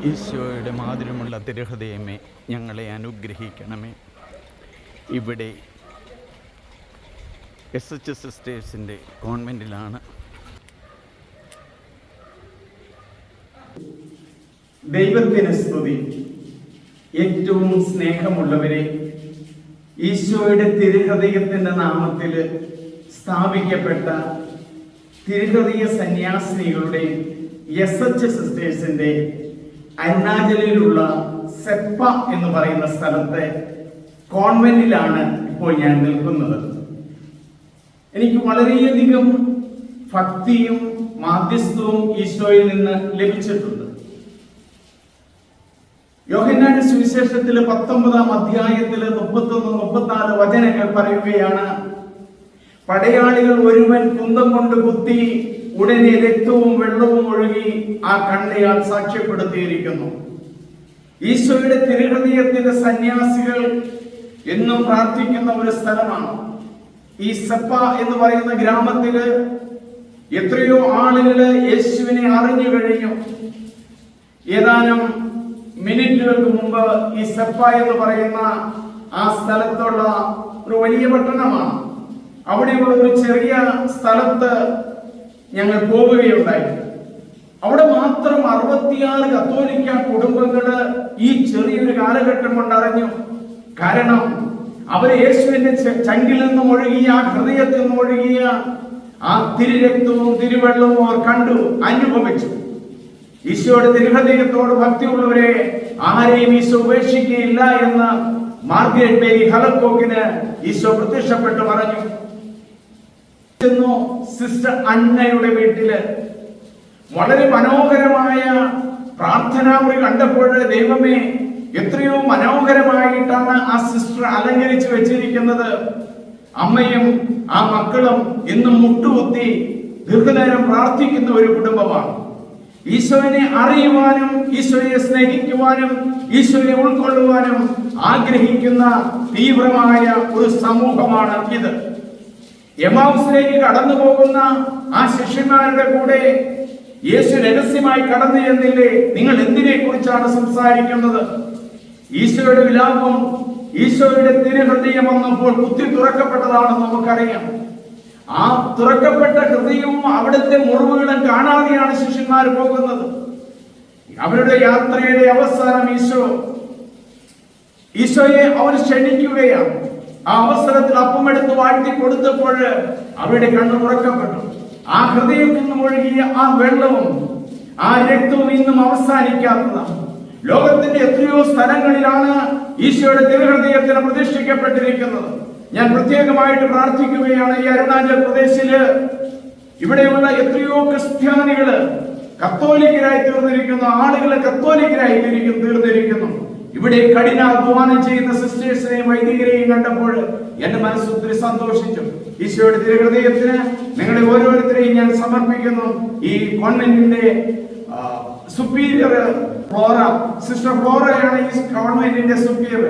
ഈശോയുടെ മാധുര്യമുള്ള തിരുഹൃദയമേ, ഞങ്ങളെ അനുഗ്രഹിക്കണമേ. ഇവിടെ SH സിസ്റ്റേഴ്സിൻ്റെ കോൺവെൻറ്റിലാണ്. ദൈവത്തിന് സ്തുതി. ഏറ്റവും സ്നേഹമുള്ളവരെ, ഈശോയുടെ തിരുഹൃദയത്തിൻ്റെ നാമത്തിൽ സ്ഥാപിക്കപ്പെട്ട തിരുഹൃദയ സന്യാസിനികളുടെ SH സിസ്റ്റേഴ്സിൻ്റെ അരുണാചലിലുള്ള സെപ്പ എന്ന് പറയുന്ന സ്ഥലത്തെ കോൺവെന്റിലാണ് ഇപ്പോൾ ഞാൻ നിൽക്കുന്നത്. എനിക്ക് വളരെയധികം ഭക്തിയും മാധ്യസ്ഥവും ഈശോയിൽ നിന്ന് ലഭിച്ചിട്ടുണ്ട്. യോഹന്നാന്റെ സുവിശേഷത്തിലെ 19-ാം അധ്യായത്തിലെ 31-34 വചനങ്ങൾ പറയുകയാണ്. പടയാളികൾ ഒരുവൻ കുന്തം കൊണ്ട് കുത്തി, ഉടനെ രക്തവും വെള്ളവും ഒഴുകി ആ കണ്ടയാൾ സാക്ഷ്യപ്പെടുത്തിയിരിക്കുന്നു. ഈശോയുടെ തിരുഹൃദയത്തിന്റെ സന്യാസികൾ എന്നും പ്രാർത്ഥിക്കുന്ന ഒരു സ്ഥലമാണ് ഈ സെപ്പ എന്ന് പറയുന്ന ഗ്രാമത്തില്. എത്രയോ ആളുകള് യേശുവിനെ അറിഞ്ഞു കഴിഞ്ഞു. ഏതാനും മിനിറ്റുകൾക്ക് മുമ്പ് ഈ സെപ്പ എന്ന് പറയുന്ന ആ സ്ഥലത്തുള്ള ഒരു വലിയ പട്ടണമാണ്. അവിടെയുള്ള ഒരു ചെറിയ സ്ഥലത്ത് ഞങ്ങൾ പോവുകയുണ്ടായി. അവിടെ മാത്രം 66 കത്തോലിക്ക കുടുംബങ്ങള് ഈ ചെറിയൊരു കാലഘട്ടം കൊണ്ട് അറിഞ്ഞു. കാരണം അവർ യേശുവിന്റെ ചങ്കിൽ നിന്നും ഒഴുകിയ, ഹൃദയത്തിൽ നിന്നും ഒഴുകിയ ആ തിരുരക്തവും തിരുവെള്ളവും അവർ കണ്ടു, അനുഭവിച്ചു. ഈശോയുടെ തിരുഹൃദയത്തോട് ഭക്തിയുള്ളവരെ ആരെയും ഈശോ ഉപേക്ഷിക്കുകയില്ല എന്ന് മാർഗരറ്റ് മേരി ഹലക്കോക്കിന് ഈശോ പ്രത്യക്ഷപ്പെട്ട് പറഞ്ഞു. സിസ്റ്റർ അന്നയുടെ വീട്ടില് വളരെ മനോഹരമായ പ്രാർത്ഥനാമുറി കണ്ടപ്പോൾ, ദൈവമേ, എത്രയോ മനോഹരമായിട്ടാണ് ആ സിസ്റ്റർ അലങ്കരിച്ചു വെച്ചിരിക്കുന്നത്. അമ്മയും ആ മക്കളും ഇന്നും മുട്ടുകുത്തി ദീർഘനേരം പ്രാർത്ഥിക്കുന്ന ഒരു കുടുംബമാണ്. ഈശോയെ അറിയുവാനും ഈശോയെ സ്നേഹിക്കുവാനും ഈശോയെ ഉൾക്കൊള്ളുവാനും ആഗ്രഹിക്കുന്ന തീവ്രമായ ഒരു സമൂഹമാണ് ഇത്. എമൗസിലേക്ക് കടന്നു പോകുന്ന ആ ശിഷ്യന്മാരുടെ കൂടെ യേശു രഹസ്യമായി കടന്നു ചെന്നില്ലേ, നിങ്ങൾ എന്തിനെ കുറിച്ചാണ് സംസാരിക്കുന്നത്? ഈശോയുടെ വിലാപം, ഈശോയുടെ തിരുഹൃദയം വന്നപ്പോൾ കുത്തി തുറക്കപ്പെട്ടതാണെന്ന് നമുക്കറിയാം. ആ തുറക്കപ്പെട്ട ഹൃദയവും അവിടുത്തെ മുറിവുകളും കാണാതെയാണ് ശിഷ്യന്മാർ പോകുന്നത്. അവരുടെ യാത്രയുടെ അവസാനം ഈശോയെ അവർ ക്ഷണിക്കുകയാണ്. ആ അവസരത്തിൽ അപ്പമെടുത്ത് വാഴ്ത്തി കൊടുത്തപ്പോൾ അവരുടെ കണ്ണ് തുറക്കപ്പെട്ടു. ആ ഹൃദയത്തിൽ നിന്നും ഒഴുകിയ ആ വെള്ളവും ആ രക്തവും ഇന്നും അവസാനിക്കാത്തതാണ്. ലോകത്തിന്റെ എത്രയോ സ്ഥലങ്ങളിലാണ് ഈശോയുടെ തിരുഹൃദയത്തിന് പ്രതിഷ്ഠിക്കപ്പെട്ടിരിക്കുന്നത്. ഞാൻ പ്രത്യേകമായിട്ട് പ്രാർത്ഥിക്കുകയാണ്. ഈ അരുണാചൽ പ്രദേശില് ഇവിടെയുള്ള എത്രയോ ക്രിസ്ത്യാനികള് കത്തോലിക്കരായി തീർന്നിരിക്കുന്ന ആളുകള് കത്തോലിക്കരായി തീർന്നിരിക്കുന്നു. ഇവിടെ കഠിനാധ്വാനം ചെയ്യുന്ന സിസ്റ്റേഴ്സിനെയും വൈദികരെയും കണ്ടപ്പോൾ എന്റെ മനസ്സ് ഒത്തിരി സന്തോഷിച്ചു. ഈശോയുടെ തിരുഹൃദയത്തിന് നിങ്ങളെ ഓരോരുത്തരെയും ഞാൻ സമർപ്പിക്കുന്നു. ഈ കോൺവെന്റിന്റെ സുപ്പീരിയർ ഫ്ലോറ, സിസ്റ്റർ ഫ്ലോറയാണ് ഈ കോൺവെന്റിന്റെ സുപ്പീരിയർ.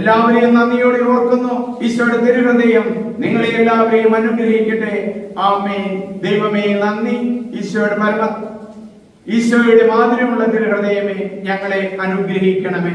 എല്ലാവരെയും നന്ദിയോടെ ഓർക്കുന്നു. ഈശോയുടെ തിരുഹൃദയം നിങ്ങളെ എല്ലാവരെയും അനുഗ്രഹിക്കട്ടെ. ആമേൻ. ദൈവമേ നന്ദി. ഈശോയുടെ മാധുര്യമുള്ള തിരുഹൃദയമേ, ഞങ്ങളെ അനുഗ്രഹിക്കണമേ.